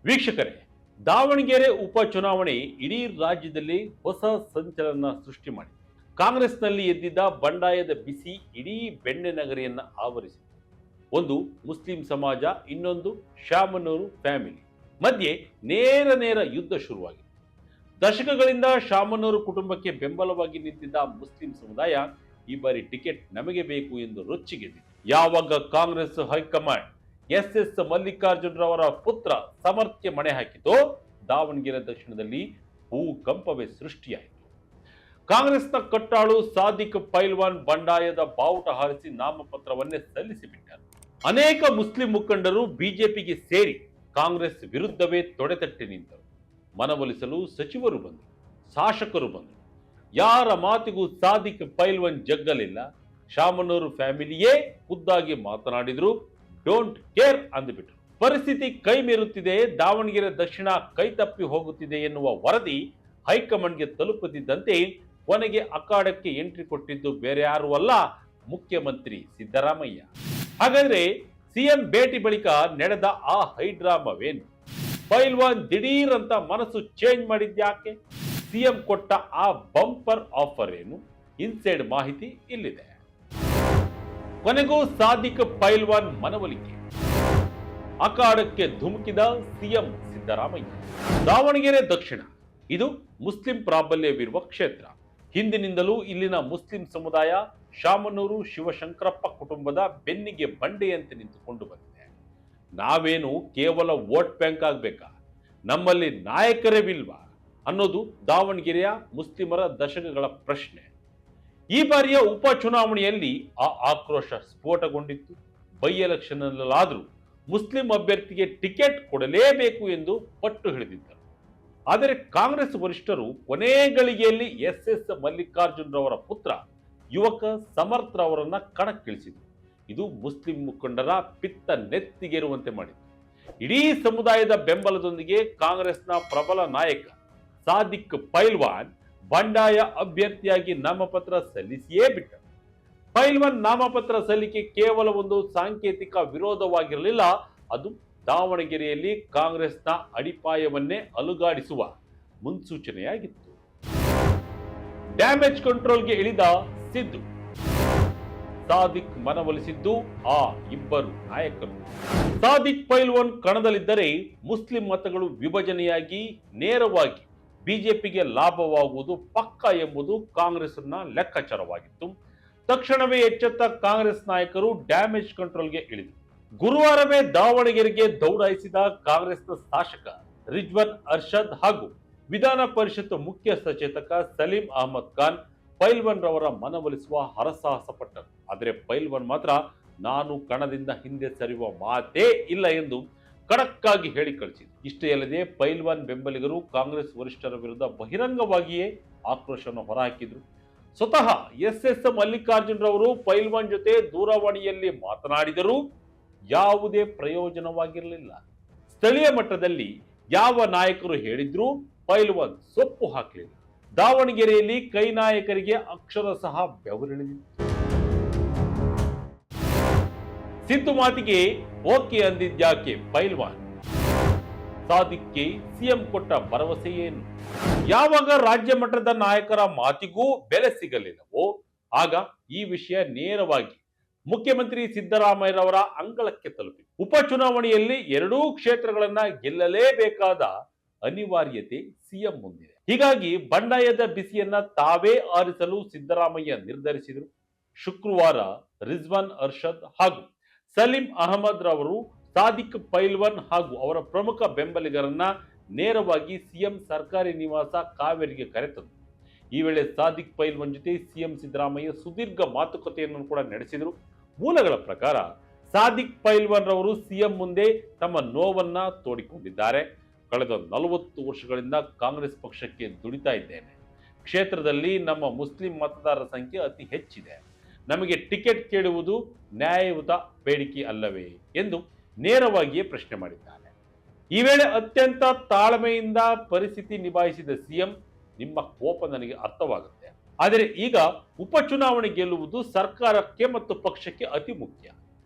ವೀಕ್ಷಕರೇ, ದಾವಣಗೆರೆ ಉಪಚುನಾವಣೆ ಇಡೀ ರಾಜ್ಯದಲ್ಲಿ ಹೊಸ ಸಂಚಲನ ಸೃಷ್ಟಿ ಮಾಡಿದೆ. ಕಾಂಗ್ರೆಸ್ನಲ್ಲಿ ಎದ್ದಿದ್ದ ಬಂಡಾಯದ ಬಿಸಿ ಇಡೀ ಬೆಣ್ಣೆನಗರಿಯನ್ನ ಆವರಿಸಿದೆ. ಒಂದು ಮುಸ್ಲಿಂ ಸಮಾಜ, ಇನ್ನೊಂದು ಶಾಮನೂರು ಫ್ಯಾಮಿಲಿ ಮಧ್ಯೆ ನೇರ ಯುದ್ಧ ಶುರುವಾಗಿದೆ. ದಶಕಗಳಿಂದ ಶಾಮನೂರು ಕುಟುಂಬಕ್ಕೆ ಬೆಂಬಲವಾಗಿ ನಿಂತಿದ್ದ ಮುಸ್ಲಿಂ ಸಮುದಾಯ ಈ ಬಾರಿ ಟಿಕೆಟ್ ನಮಗೆ ಬೇಕು ಎಂದು ರೊಚ್ಚಿಗೆದ್ದಿದೆ. ಯಾವಾಗ ಕಾಂಗ್ರೆಸ್ ಹೈಕಮಾಂಡ್ ಎಸ್ ಮಲ್ಲಿಕಾರ್ಜುನರವರ ಪುತ್ರ ಸಮರ್ಥ್ಯ ಮಣೆ ಹಾಕಿತೋ, ದಾವಣಗೆರೆ ದಕ್ಷಿಣದಲ್ಲಿ ಭೂಕಂಪವೇ ಸೃಷ್ಟಿಯಾಯಿತು. ಕಾಂಗ್ರೆಸ್ನ ಕಟ್ಟಾಳು ಸಾದಿಕ್ ಪೈಲ್ವಾನ್ ಬಂಡಾಯದ ಬಾವುಟ ಹಾರಿಸಿ ನಾಮಪತ್ರವನ್ನೇ ಸಲ್ಲಿಸಿಬಿಟ್ಟರು. ಅನೇಕ ಮುಸ್ಲಿಂ ಮುಖಂಡರು ಬಿಜೆಪಿಗೆ ಸೇರಿ ಕಾಂಗ್ರೆಸ್ ವಿರುದ್ಧವೇ ತೊಡೆತಟ್ಟಿ ನಿಂತರು. ಮನವೊಲಿಸಲು ಸಚಿವರು ಬಂದರು, ಶಾಸಕರು ಬಂದರು. ಯಾರ ಮಾತಿಗೂ ಸಾದಿಕ್ ಪೈಲ್ವಾನ್ ಜಗ್ಗಲಿಲ್ಲ. ಶಾಮನೂರು ಫ್ಯಾಮಿಲಿಯೇ ಖುದ್ದಾಗಿ ಮಾತನಾಡಿದ್ರು. ಡೋಂಟ್ ಕೇರ್ ಅಂದುಬಿಟ್ರು. ಪರಿಸ್ಥಿತಿ ಕೈ ಮೀರುತ್ತಿದೆ, ದಾವಣಗೆರೆ ದಕ್ಷಿಣ ಕೈತಪ್ಪಿ ಹೋಗುತ್ತಿದೆ ಎನ್ನುವ ವರದಿ ಹೈಕಮಾಂಡ್ಗೆ ತಲುಪುತ್ತಿದ್ದಂತೆ ಕೊನೆಗೆ ಅಖಾಡಕ್ಕೆ ಎಂಟ್ರಿ ಕೊಟ್ಟಿದ್ದು ಬೇರೆ ಯಾರೂ ಅಲ್ಲ, ಮುಖ್ಯಮಂತ್ರಿ ಸಿದ್ದರಾಮಯ್ಯ. ಹಾಗಾದ್ರೆ ಸಿಎಂ ಭೇಟಿ ಬಳಿಕ ನಡೆದ ಆ ಹೈಡ್ರಾಮವೇನು? ಪೈಲ್ವಾನ್ ದಿಢೀರ್ ಅಂತ ಮನಸ್ಸು ಚೇಂಜ್ ಮಾಡಿದ್ಯಾಕೆ? ಸಿಎಂ ಕೊಟ್ಟ ಆ ಬಂಪರ್ ಆಫರ್ ಏನು? ಇನ್ಸೈಡ್ ಮಾಹಿತಿ ಇಲ್ಲಿದೆ. ಕೊನೆಗೂ ಸಾದಿಕ್ ಪೈಲ್ವಾನ್ ಮನವೊಲಿಕೆ, ಅಖಾಡಕ್ಕೆ ಧುಮುಕಿದ ಸಿಎಂ ಸಿದ್ದರಾಮಯ್ಯ. ದಾವಣಗೆರೆ ದಕ್ಷಿಣ ಇದು ಮುಸ್ಲಿಂ ಪ್ರಾಬಲ್ಯವಿರುವ ಕ್ಷೇತ್ರ. ಹಿಂದಿನಿಂದಲೂ ಇಲ್ಲಿನ ಮುಸ್ಲಿಂ ಸಮುದಾಯ ಶಾಮನೂರು ಶಿವಶಂಕರಪ್ಪ ಕುಟುಂಬದ ಬೆನ್ನಿಗೆ ಬಂಡೆಯಂತೆ ನಿಂತುಕೊಂಡು ಬಂದಿದೆ. ನಾವೇನು ಕೇವಲ ವೋಟ್ ಬ್ಯಾಂಕ್ ಆಗ್ಬೇಕಾ? ನಮ್ಮಲ್ಲಿ ನಾಯಕರೇ ಇಲ್ವಾ ಅನ್ನೋದು ದಾವಣಗೆರೆಯ ಮುಸ್ಲಿಮರ ದಶಕಗಳ ಪ್ರಶ್ನೆ. ಈ ಬಾರಿಯ ಉಪಚುನಾವಣೆಯಲ್ಲಿ ಆ ಆಕ್ರೋಶ ಸ್ಫೋಟಗೊಂಡಿತ್ತು. ಬೈ ಎಲೆಕ್ಷನ್ ನಲ್ಲಾದರೂ ಮುಸ್ಲಿಂ ಅಭ್ಯರ್ಥಿಗೆ ಟಿಕೆಟ್ ಕೊಡಲೇಬೇಕು ಎಂದು ಪಟ್ಟು ಹಿಡಿದಿದ್ದರು. ಆದರೆ ಕಾಂಗ್ರೆಸ್ ವರಿಷ್ಠರು ಕೊನೆ ಗಳಿಗೆಯಲ್ಲಿ ಎಸ್ ಮಲ್ಲಿಕಾರ್ಜುನರವರ ಪುತ್ರ ಯುವಕ ಸಮರ್ಥ್ರವರನ್ನ ಕಣಕ್ಕಿಳಿಸಿದರು. ಇದು ಮುಸ್ಲಿಂ ಮುಖಂಡರ ಪಿತ್ತ ನೆತ್ತಿಗೇರುವಂತೆ ಮಾಡಿತು. ಇಡೀ ಸಮುದಾಯದ ಬೆಂಬಲದೊಂದಿಗೆ ಕಾಂಗ್ರೆಸ್ನ ಪ್ರಬಲ ನಾಯಕ ಸಾದಿಕ್ ಪೈಲ್ವಾನ್ ಬಂಡಾಯ ಅಭ್ಯರ್ಥಿಯಾಗಿ ನಾಮಪತ್ರ ಸಲ್ಲಿಸಿಯೇ ಬಿಟ್ಟರು. ಪೈಲ್ವಾನ್ ನಾಮಪತ್ರ ಸಲ್ಲಿಕೆ ಕೇವಲ ಒಂದು ಸಾಂಕೇತಿಕ ವಿರೋಧವಾಗಿರಲಿಲ್ಲ, ಅದು ದಾವಣಗೆರೆಯಲ್ಲಿ ಕಾಂಗ್ರೆಸ್ನ ಅಡಿಪಾಯವನ್ನೇ ಅಲುಗಾಡಿಸುವ ಮುನ್ಸೂಚನೆಯಾಗಿತ್ತು. ಡ್ಯಾಮೇಜ್ ಕಂಟ್ರೋಲ್ಗೆ ಇಳಿದ ಸಿದ್ದು, ಸಾದಿಕ್ ಮನವೊಲಿಸಿದ್ದು ಆ ಇಬ್ಬರು ನಾಯಕರು. ಸಾದಿಕ್ ಪೈಲ್ವಾನ್ ಕಣದಲ್ಲಿದ್ದರೆ ಮುಸ್ಲಿಂ ಮತಗಳು ವಿಭಜನೆಯಾಗಿ ನೇರವಾಗಿ ಬಿಜೆಪಿಗೆ ಲಾಭವಾಗುವುದು ಪಕ್ಕ ಎಂಬುದು ಕಾಂಗ್ರೆಸ್ನ ಲೆಕ್ಕಾಚಾರವಾಗಿತ್ತು. ತಕ್ಷಣವೇ ಎಚ್ಚೆತ್ತ ಕಾಂಗ್ರೆಸ್ ನಾಯಕರು ಡ್ಯಾಮೇಜ್ ಕಂಟ್ರೋಲ್ಗೆ ಇಳಿದರು. ಗುರುವಾರವೇ ದಾವಣಗೆರೆಗೆ ದೌಡಾಯಿಸಿದ ಕಾಂಗ್ರೆಸ್ನ ಶಾಸಕ ರಿಜ್ವಾನ್ ಅರ್ಷದ್ ಹಾಗೂ ವಿಧಾನ ಪರಿಷತ್ ಮುಖ್ಯ ಸಚೇತಕ ಸಲೀಂ ಅಹಮದ್ ಖಾನ್ ಪೈಲ್ವಾನ್ ರವರ ಮನವೊಲಿಸುವ ಹರಸಾಹಸ ಪಟ್ಟರು. ಆದರೆ ಪೈಲ್ವಾನ್ ಮಾತ್ರ ನಾನು ಕಣದಿಂದ ಹಿಂದೆ ಸರಿಯುವ ಮಾತೇ ಇಲ್ಲ ಎಂದು ಖಡಕ್ ಆಗಿ ಹೇಳಿ ಕಳಿಸಿದರು. ಇಷ್ಟೇ ಅಲ್ಲದೆ ಪೈಲ್ವಾನ್ ಬೆಂಬಲಿಗರು ಕಾಂಗ್ರೆಸ್ ವರಿಷ್ಠರ ವಿರುದ್ಧ ಬಹಿರಂಗವಾಗಿಯೇ ಆಕ್ರೋಶವನ್ನು ಹೊರಹಾಕಿದ್ರು. ಸ್ವತಃ ಎಸ್ ಮಲ್ಲಿಕಾರ್ಜುನರವರು ಪೈಲ್ವಾನ್ ಜೊತೆ ದೂರವಾಣಿಯಲ್ಲಿ ಮಾತನಾಡಿದರೂ ಯಾವುದೇ ಪ್ರಯೋಜನವಾಗಿರಲಿಲ್ಲ. ಸ್ಥಳೀಯ ಮಟ್ಟದಲ್ಲಿ ಯಾವ ನಾಯಕರು ಹೇಳಿದ್ರೂ ಪೈಲ್ವಾನ್ ಸೊಪ್ಪು ಹಾಕಲಿಲ್ಲ. ದಾವಣಗೆರೆಯಲ್ಲಿ ಕೈ ನಾಯಕರಿಗೆ ಅಕ್ಷರಶಃ ಬೆವರಿಳಿದಿತ್ತು. ಸಿದ್ದು ಮಾತಿಗೆ ಓಕೆ ಅಂದಿದ್ಯಾಕೆ ಪೈಲ್ವಾನ್? ಸಾದಿಕ್ಗೆ ಸಿಎಂ ಕೊಟ್ಟ ಭರವಸೆ ಏನು? ಯಾವಾಗ ರಾಜ್ಯ ಮಟ್ಟದ ನಾಯಕರ ಮಾತಿಗೂ ಬೆಲೆ ಸಿಗಲಿಲ್ಲವೋ ಆಗ ಈ ವಿಷಯ ನೇರವಾಗಿ ಮುಖ್ಯಮಂತ್ರಿ ಸಿದ್ದರಾಮಯ್ಯರವರ ಅಂಗಳಕ್ಕೆ ತಲುಪಿತು. ಉಪಚುನಾವಣೆಯಲ್ಲಿ ಎರಡೂ ಕ್ಷೇತ್ರಗಳನ್ನ ಗೆಲ್ಲಲೇಬೇಕಾದ ಅನಿವಾರ್ಯತೆ ಸಿಎಂ ಮುಂದಿದೆ. ಹೀಗಾಗಿ ಬಂಡಾಯದ ಬಿಸಿಯನ್ನ ತಾವೇ ಆರಿಸಲು ಸಿದ್ದರಾಮಯ್ಯ ನಿರ್ಧರಿಸಿದರು. ಶುಕ್ರವಾರ ರಿಜ್ವಾನ್ ಅರ್ಷದ್ ಹಾಗೂ ಸಲೀಂ ಅಹಮದ್ ರವರು ಸಾದಿಕ್ ಪೈಲ್ವಾನ್ ಹಾಗೂ ಅವರ ಪ್ರಮುಖ ಬೆಂಬಲಿಗರನ್ನ ನೇರವಾಗಿ ಸಿಎಂ ಸರ್ಕಾರಿ ನಿವಾಸ ಕಾವೇರಿಗೆ ಕರೆತಂದರು. ಈ ವೇಳೆ ಸಾದಿಕ್ ಪೈಲ್ವಾನ್ ಜೊತೆ ಸಿಎಂ ಸಿದ್ದರಾಮಯ್ಯ ಸುದೀರ್ಘ ಮಾತುಕತೆಯನ್ನು ಕೂಡ ನಡೆಸಿದರು. ಮೂಲಗಳ ಪ್ರಕಾರ ಸಾದಿಕ್ ಪೈಲ್ವಾನ್ ರವರು ಸಿಎಂ ಮುಂದೆ ತಮ್ಮ ನೋವನ್ನ ತೋಡಿಕೊಂಡಿದ್ದಾರೆ. ಕಳೆದ 40 ವರ್ಷಗಳಿಂದ ಕಾಂಗ್ರೆಸ್ ಪಕ್ಷಕ್ಕೆ ದುಡಿತಾ ಇದ್ದೇನೆ. ಕ್ಷೇತ್ರದಲ್ಲಿ ನಮ್ಮ ಮುಸ್ಲಿಂ ಮತದಾರರ ಸಂಖ್ಯೆ ಅತಿ ಹೆಚ್ಚಿದೆ. ನಮಗೆ ಟಿಕೆಟ್ ಕೇಳುವುದು ನ್ಯಾಯಯುತ ಬೇಡಿಕೆ ಅಲ್ಲವೇ ಎಂದು ನೇರವಾಗಿಯೇ ಪ್ರಶ್ನೆ ಮಾಡಿದ್ದಾರೆ. ಈ ವೇಳೆ ಅತ್ಯಂತ ತಾಳ್ಮೆಯಿಂದ ಪರಿಸ್ಥಿತಿ ನಿಭಾಯಿಸಿದ ಸಿಎಂ, ನಿಮ್ಮ ಕೋಪ ನನಗೆ ಅರ್ಥವಾಗುತ್ತೆ, ಆದರೆ ಈಗ ಉಪಚುನಾವಣೆ ಗೆಲ್ಲುವುದು ಸರ್ಕಾರಕ್ಕೆ ಮತ್ತು ಪಕ್ಷಕ್ಕೆ ಅತಿ ಮುಖ್ಯ.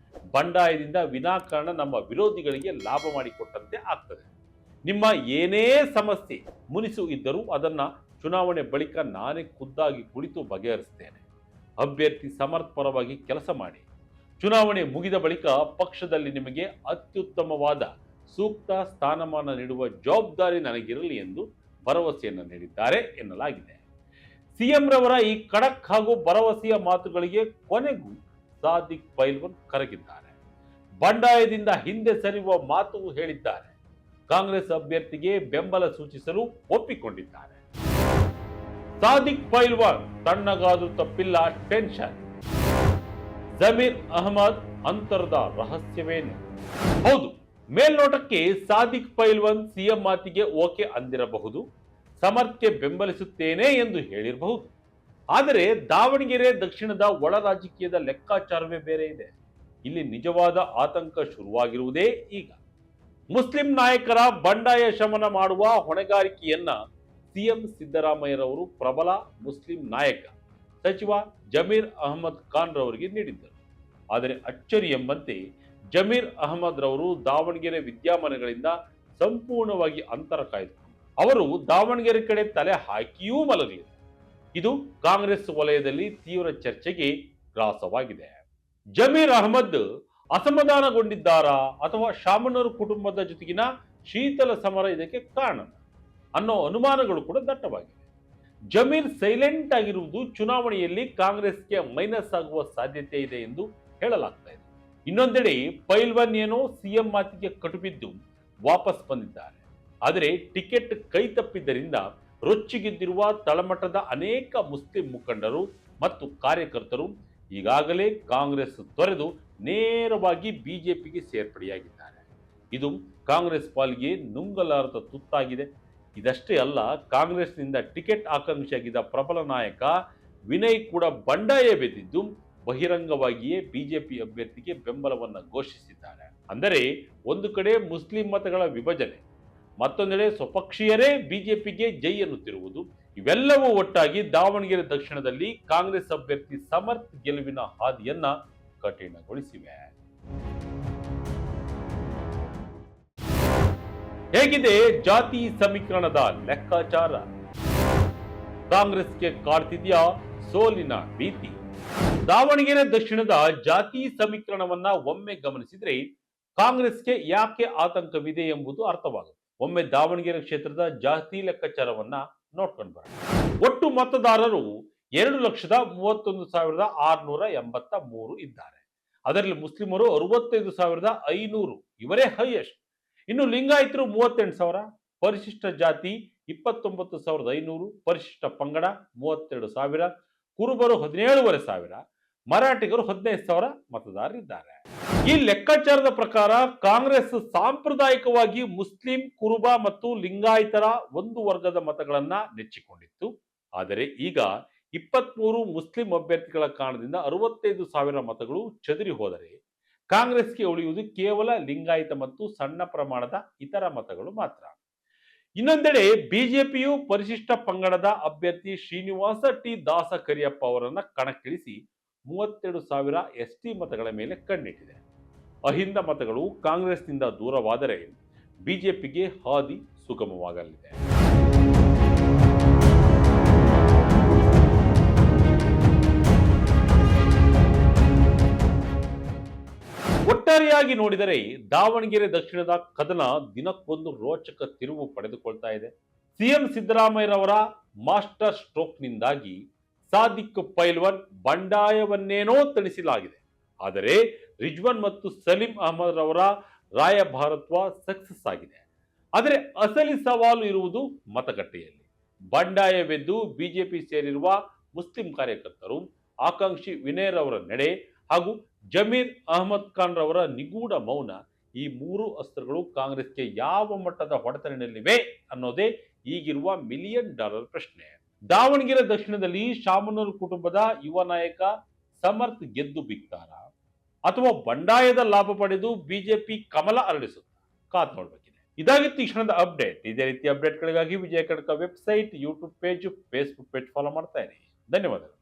ಬಂಡಾಯದಿಂದ ವಿನಾಕಾರಣ ನಮ್ಮ ವಿರೋಧಿಗಳಿಗೆ ಲಾಭ ಮಾಡಿಕೊಟ್ಟಂತೆ ಆಗ್ತದೆ. ನಿಮ್ಮ ಏನೇ ಸಮಸ್ಯೆ ಮುನಿಸು ಇದ್ದರೂ ಅದನ್ನ ಚುನಾವಣೆ ಬಳಿಕ ನಾನೇ ಖುದ್ದಾಗಿ ಕುಳಿತು ಬಗೆಹರಿಸ್ತೇನೆ. ಅಭ್ಯರ್ಥಿ ಸಮರ್ಥ್ ಪರವಾಗಿ ಕೆಲಸ ಮಾಡಿ. ಚುನಾವಣೆ ಮುಗಿದ ಬಳಿಕ ಪಕ್ಷದಲ್ಲಿ ನಿಮಗೆ ಅತ್ಯುತ್ತಮವಾದ ಸೂಕ್ತ ಸ್ಥಾನಮಾನ ನೀಡುವ ಜವಾಬ್ದಾರಿ ನನಗಿರಲಿ ಎಂದು ಭರವಸೆಯನ್ನು ನೀಡಿದ್ದಾರೆ ಎನ್ನಲಾಗಿದೆ. ಸಿಎಂ ರವರ ಈ ಖಡಕ್ ಹಾಗೂ ಭರವಸೆಯ ಮಾತುಗಳಿಗೆ ಕೊನೆಗೂ ಸಾದಿಕ್ ಪೈಲ್ವಾನ್ ಕರಗಿದ್ದಾರೆ. ಬಂಡಾಯದಿಂದ ಹಿಂದೆ ಸರಿಯುವ ಮಾತು ಹೇಳಿದ್ದಾರೆ. ಕಾಂಗ್ರೆಸ್ ಅಭ್ಯರ್ಥಿಗೆ ಬೆಂಬಲ ಸೂಚಿಸಲು ಒಪ್ಪಿಕೊಂಡಿದ್ದಾರೆ. ಸಾದಿಕ್ ಪೈಲ್ವಾನ್ ತಣ್ಣಗಾದ್ರೂ ತಪ್ಪಿಲ್ಲ ಟೆನ್ಷನ್. ಜಮೀರ್ ಅಹಮದ್ ಅಂತರದ ರಹಸ್ಯವೇನು? ಹೌದು, ಮೇಲ್ನೋಟಕ್ಕೆ ಸಾದಿಕ್ ಪೈಲ್ವಾನ್ ಸಿಎಂ ಮಾತಿಗೆ ಓಕೆ ಅಂದಿರಬಹುದು, ಸಮರ್ಥ್ಗೆ ಬೆಂಬಲಿಸುತ್ತೇನೆ ಎಂದು ಹೇಳಿರಬಹುದು. ಆದರೆ ದಾವಣಗೆರೆ ದಕ್ಷಿಣದ ಒಳ ರಾಜಕೀಯದ ಲೆಕ್ಕಾಚಾರವೇ ಬೇರೆ ಇದೆ. ಇಲ್ಲಿ ನಿಜವಾದ ಆತಂಕ ಶುರುವಾಗಿರುವುದೇ ಈಗ. ಮುಸ್ಲಿಂ ನಾಯಕರ ಬಂಡಾಯ ಶಮನ ಮಾಡುವ ಹೊಣೆಗಾರಿಕೆಯನ್ನ ಸಿಎಂ ಸಿದ್ದರಾಮಯ್ಯರವರು ಪ್ರಬಲ ಮುಸ್ಲಿಂ ನಾಯಕ ಸಚಿವ ಜಮೀರ್ ಅಹಮದ್ ಖಾನ್ ರವರಿಗೆ ನೀಡಿದ್ದರು. ಆದರೆ ಅಚ್ಚರಿ ಎಂಬಂತೆ ಜಮೀರ್ ಅಹಮದ್ ರವರು ದಾವಣಗೆರೆ ವಿದ್ಯಮಾನಗಳಿಂದ ಸಂಪೂರ್ಣವಾಗಿ ಅಂತರ ಕಾಯ್ದುಕೊಂಡರು. ಅವರು ದಾವಣಗೆರೆ ಕಡೆ ತಲೆ ಹಾಕಿಯೂ ಮಲಗಲಿಲ್ಲ. ಇದು ಕಾಂಗ್ರೆಸ್ ವಲಯದಲ್ಲಿ ತೀವ್ರ ಚರ್ಚೆಗೆ ಗ್ರಾಸವಾಗಿದೆ. ಜಮೀರ್ ಅಹಮದ್ ಅಸಮಾಧಾನಗೊಂಡಿದ್ದಾರಾ ಅಥವಾ ಶಾಮನೂರು ಕುಟುಂಬದ ಜೊತೆಗಿನ ಶೀತಲ ಸಮರ ಇದಕ್ಕೆ ಕಾರಣ ಅನ್ನೋ ಅನುಮಾನಗಳು ಕೂಡ ದಟ್ಟವಾಗಿವೆ. ಜಮೀರ್ ಸೈಲೆಂಟ್ ಆಗಿರುವುದು ಚುನಾವಣೆಯಲ್ಲಿ ಕಾಂಗ್ರೆಸ್ಗೆ ಮೈನಸ್ ಆಗುವ ಸಾಧ್ಯತೆ ಇದೆ ಎಂದು ಹೇಳಲಾಗ್ತಾ ಇದೆ. ಇನ್ನೊಂದೆಡೆ ಪೈಲ್ವಾನ್ ಏನೋ ಸಿಎಂ ಮಾತಿಗೆ ಕಟುಬಿದ್ದು ವಾಪಸ್ ಬಂದಿದ್ದಾರೆ. ಆದರೆ ಟಿಕೆಟ್ ಕೈ ತಪ್ಪಿದ್ದರಿಂದ ರೊಚ್ಚಿಗೆದ್ದಿರುವ ತಳಮಟ್ಟದ ಅನೇಕ ಮುಸ್ಲಿಂ ಮುಖಂಡರು ಮತ್ತು ಕಾರ್ಯಕರ್ತರು ಈಗಾಗಲೇ ಕಾಂಗ್ರೆಸ್ ತೊರೆದು ನೇರವಾಗಿ ಬಿಜೆಪಿಗೆ ಸೇರ್ಪಡೆಯಾಗಿದ್ದಾರೆ. ಇದು ಕಾಂಗ್ರೆಸ್ ಪಾಲಿಗೆ ನುಂಗಲಾರದ ತುತ್ತಾಗಿದೆ. ಇದಷ್ಟೇ ಅಲ್ಲ, ಕಾಂಗ್ರೆಸ್ನಿಂದ ಟಿಕೆಟ್ ಆಕಾಂಕ್ಷಿಯಾಗಿದ್ದ ಪ್ರಬಲ ನಾಯಕ ವಿನಯ್ ಕೂಡ ಬಂಡಾಯ ಬೆದ್ದಿದ್ದು ಬಹಿರಂಗವಾಗಿಯೇ ಬಿಜೆಪಿ ಅಭ್ಯರ್ಥಿಗೆ ಬೆಂಬಲವನ್ನು ಘೋಷಿಸಿದ್ದಾರೆ. ಅಂದರೆ ಒಂದು ಕಡೆ ಮುಸ್ಲಿಂ ಮತಗಳ ವಿಭಜನೆ, ಮತ್ತೊಂದೆಡೆ ಸ್ವಪಕ್ಷೀಯರೇ ಬಿಜೆಪಿಗೆ ಜೈ ಎನ್ನುತ್ತಿರುವುದು, ಇವೆಲ್ಲವೂ ಒಟ್ಟಾಗಿ ದಾವಣಗೆರೆ ದಕ್ಷಿಣದಲ್ಲಿ ಕಾಂಗ್ರೆಸ್ ಅಭ್ಯರ್ಥಿ ಸಮರ್ಥ್ ಗೆಲುವಿನ ಹಾದಿಯನ್ನ ಕಠಿಣಗೊಳಿಸಿವೆ. ಹೇಗಿದೆ ಜಾತಿ ಸಮೀಕರಣದ ಲೆಕ್ಕಾಚಾರ? ಕಾಂಗ್ರೆಸ್ಗೆ ಕಾಡ್ತಿದ್ಯಾ ಸೋಲಿನ ಭೀತಿ? ದಾವಣಗೆರೆ ದಕ್ಷಿಣದ ಜಾತಿ ಸಮೀಕರಣವನ್ನ ಒಮ್ಮೆ ಗಮನಿಸಿದ್ರೆ ಕಾಂಗ್ರೆಸ್ಗೆ ಯಾಕೆ ಆತಂಕವಿದೆ ಎಂಬುದು ಅರ್ಥವಾಗುತ್ತೆ. ಒಮ್ಮೆ ದಾವಣಗೆರೆ ಕ್ಷೇತ್ರದ ಜಾತಿ ಲೆಕ್ಕಾಚಾರವನ್ನ ನೋಡ್ಕೊಂಡು ಬರೋಣ. ಒಟ್ಟು ಮತದಾರರು 2,31,683 ಇದ್ದಾರೆ. ಅದರಲ್ಲಿ ಮುಸ್ಲಿಮರು 65,500, ಇವರೇ ಹೈಯೆಸ್ಟ್. ಇನ್ನು ಲಿಂಗಾಯತರು 38,000, ಪರಿಶಿಷ್ಟ ಜಾತಿ 29,500, ಪರಿಶಿಷ್ಟ ಪಂಗಡ 32,000, ಕುರುಬರು 17,500, ಮರಾಠಿಗರು 15,000 ಮತದಾರರಿದ್ದಾರೆ. ಈ ಲೆಕ್ಕಾಚಾರದ ಪ್ರಕಾರ ಕಾಂಗ್ರೆಸ್ ಸಾಂಪ್ರದಾಯಿಕವಾಗಿ ಮುಸ್ಲಿಂ, ಕುರುಬ ಮತ್ತು ಲಿಂಗಾಯತರ ಒಂದು ವರ್ಗದ ಮತಗಳನ್ನ ನೆಚ್ಚಿಕೊಂಡಿತ್ತು. ಆದರೆ ಈಗ 23 ಮುಸ್ಲಿಂ ಅಭ್ಯರ್ಥಿಗಳ ಕಾರಣದಿಂದ 65,000 ಮತಗಳು ಚದುರಿ ಹೋದರೆ ಕಾಂಗ್ರೆಸ್ಗೆ ಉಳಿಯುವುದು ಕೇವಲ ಲಿಂಗಾಯತ ಮತ್ತು ಸಣ್ಣ ಪ್ರಮಾಣದ ಇತರ ಮತಗಳು ಮಾತ್ರ. ಇನ್ನೊಂದೆಡೆ ಬಿಜೆಪಿಯು ಪರಿಶಿಷ್ಟ ಪಂಗಡದ ಅಭ್ಯರ್ಥಿ ಶ್ರೀನಿವಾಸ ಟಿ ದಾಸ ಕರಿಯಪ್ಪ ಅವರನ್ನ ಕಣಕ್ಕಿಳಿಸಿ 32,000 ಎಸ್ಟಿ ಮತಗಳ ಮೇಲೆ ಕಣ್ಣಿಟ್ಟಿದೆ. ಅಹಿಂದ ಮತಗಳು ಕಾಂಗ್ರೆಸ್ನಿಂದ ದೂರವಾದರೆ ಬಿಜೆಪಿಗೆ ಹಾದಿ ಸುಗಮವಾಗಲಿದೆ. ಒಟ್ಟಾರೆಯಾಗಿ ನೋಡಿದರೆ ದಾವಣಗೆರೆ ದಕ್ಷಿಣದ ಕದನ ದಿನಕ್ಕೊಂದು ರೋಚಕ ತಿರುವು ಪಡೆದುಕೊಳ್ತಾ ಇದೆ. ಸಿಎಂ ಸಿದ್ದರಾಮಯ್ಯರವರ ಮಾಸ್ಟರ್ ಸ್ಟ್ರೋಕ್ನಿಂದಾಗಿ ಸಾದಿಕ್ ಪೈಲ್ವಾನ್ ಬಂಡಾಯವನ್ನೇನೋ ತಣಿಸಲಾಗಿದೆ. ಆದರೆ ರಿಜ್ವಾನ್ ಮತ್ತು ಸಲೀಂ ಅಹಮದ್ ರವರ ರಾಯಭಾರತ್ವ ಸಕ್ಸಸ್ ಆಗಿದೆ. ಆದರೆ ಅಸಲಿ ಸವಾಲು ಇರುವುದು ಮತಗಟ್ಟೆಯಲ್ಲಿ. ಬಂಡಾಯವೆದ್ದು ಬಿಜೆಪಿ ಸೇರಿರುವ ಮುಸ್ಲಿಂ ಕಾರ್ಯಕರ್ತರು, ಆಕಾಂಕ್ಷಿ ವಿನಯ್ ರವರ ನಡೆ ಹಾಗೂ ಜಮೀರ್ ಅಹಮದ್ ಖಾನ್ ರವರ ನಿಗೂಢ ಮೌನ, ಈ ಮೂರು ಅಸ್ತ್ರಗಳು ಕಾಂಗ್ರೆಸ್ಗೆ ಯಾವ ಮಟ್ಟದ ಹೊಡೆತಲಿನಲ್ಲಿವೆ ಅನ್ನೋದೇ ಈಗಿರುವ $1 ಮಿಲಿಯನ್ ಪ್ರಶ್ನೆ. ದಾವಣಗೆರೆ ದಕ್ಷಿಣದಲ್ಲಿ ಶಾಮನೂರು ಕುಟುಂಬದ ಯುವ ನಾಯಕ ಸಮರ್ಥ್ ಗೆದ್ದು ಬಿಗ್ತಾರ ಅಥವಾ ಬಂಡಾಯದ ಲಾಭ ಪಡೆದು ಬಿಜೆಪಿ ಕಮಲ ಅರಳಿಸುತ್ತ? ಕಾತ್ ನೋಡ್ಬೇಕಿದೆ. ಇದಾಗಿತ್ತು ಈ ಕ್ಷಣದ ಅಪ್ಡೇಟ್. ಇದೇ ರೀತಿ ಅಪ್ಡೇಟ್ಗಳಿಗಾಗಿ Vijaya Karnataka website, YouTube page, Facebook page follow ಮಾಡ್ತಾ ಇರಿ. ಧನ್ಯವಾದಗಳು.